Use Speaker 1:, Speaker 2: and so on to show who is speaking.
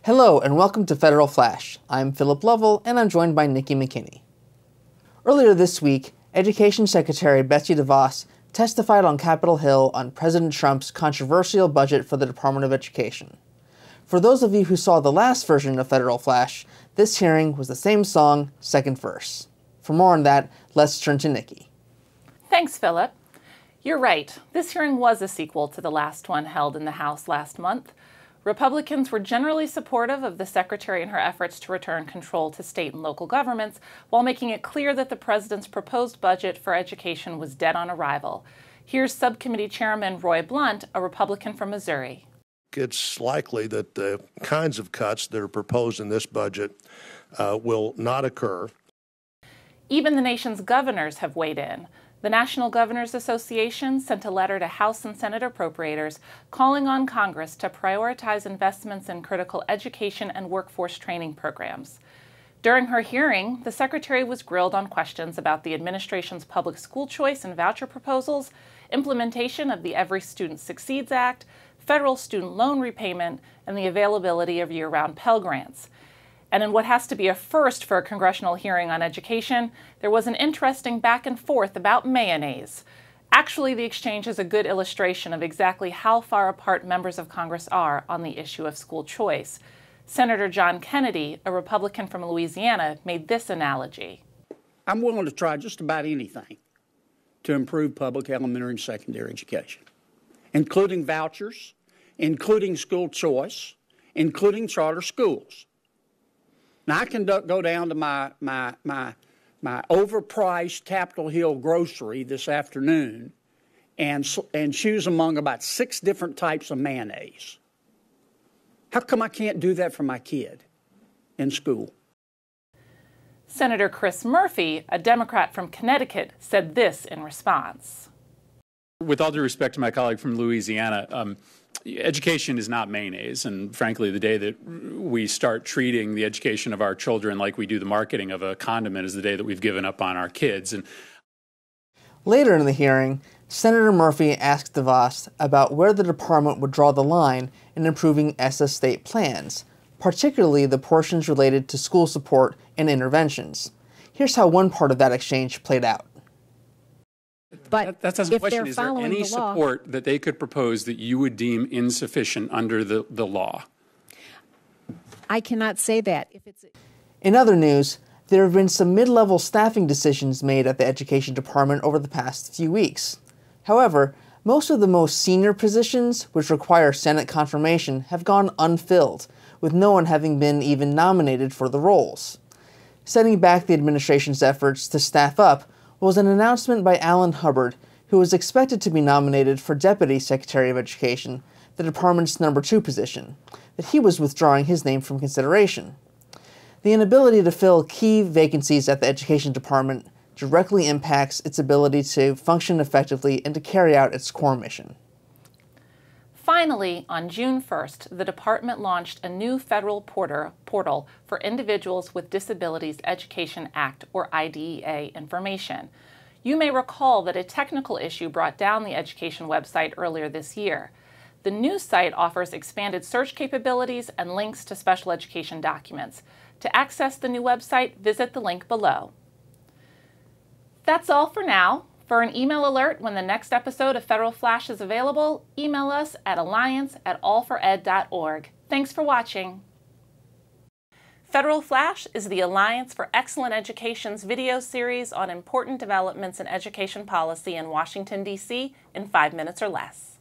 Speaker 1: Hello and welcome to Federal Flash. I'm Philip Lovell and I'm joined by Nikki McKinney. Earlier this week, Education Secretary Betsy DeVos testified on Capitol Hill on President Trump's controversial budget for the Department of Education. For those of you who saw the last version of Federal Flash, this hearing was the same song, second verse. For more on that, let's turn to Nikki.
Speaker 2: Thanks, Philip. You're right. This hearing was a sequel to the last one held in the House last month. Republicans were generally supportive of the Secretary in her efforts to return control to state and local governments, while making it clear that the president's proposed budget for education was dead on arrival. Here's Subcommittee Chairman Roy Blunt, a Republican from Missouri.
Speaker 3: It's likely that the kinds of cuts that are proposed in this budget will not occur.
Speaker 2: Even the nation's governors have weighed in. The National Governors Association sent a letter to House and Senate appropriators calling on Congress to prioritize investments in critical education and workforce training programs. During her hearing, the Secretary was grilled on questions about the administration's public school choice and voucher proposals, implementation of the Every Student Succeeds Act, federal student loan repayment, and the availability of year-round Pell Grants. And in what has to be a first for a congressional hearing on education, there was an interesting back and forth about mayonnaise. Actually, the exchange is a good illustration of exactly how far apart members of Congress are on the issue of school choice. Senator John Kennedy, a Republican from Louisiana, made this analogy.
Speaker 4: I'm willing to try just about anything to improve public elementary and secondary education, including vouchers, including school choice, including charter schools. Now, I can go down to my overpriced Capitol Hill grocery this afternoon and choose among about 6 different types of mayonnaise. How come I can't do that for my kid in school?
Speaker 2: Senator Chris Murphy, a Democrat from Connecticut, said this in response.
Speaker 5: With all due respect to my colleague from Louisiana, education is not mayonnaise, and frankly, the day that we start treating the education of our children like we do the marketing of a condiment is the day that we've given up on our kids.
Speaker 1: Later in the hearing, Senator Murphy asked DeVos about where the department would draw the line in improving ESSA state plans, particularly the portions related to school support and interventions. Here's how one part of that exchange played out.
Speaker 5: But that's a question. Is there any support that they could propose that you would deem insufficient under the law?
Speaker 6: I cannot say that.
Speaker 1: In other news, there have been some mid-level staffing decisions made at the Education Department over the past few weeks. However, most of the most senior positions, which require Senate confirmation, have gone unfilled, with no one having been even nominated for the roles. Setting back the administration's efforts to staff up was an announcement by Alan Hubbard, who was expected to be nominated for Deputy Secretary of Education, the department's number 2 position, that he was withdrawing his name from consideration. The inability to fill key vacancies at the Education Department directly impacts its ability to function effectively and to carry out its core mission.
Speaker 2: Finally, on June 1st, the department launched a new federal portal for Individuals with Disabilities Education Act, or IDEA, information. You may recall that a technical issue brought down the education website earlier this year. The new site offers expanded search capabilities and links to special education documents. To access the new website, visit the link below. That's all for now. For an email alert when the next episode of Federal Flash is available, email us at alliance@allfored.org. Thanks for watching. Federal Flash is the Alliance for Excellent Education's video series on important developments in education policy in Washington, D.C. in 5 minutes or less.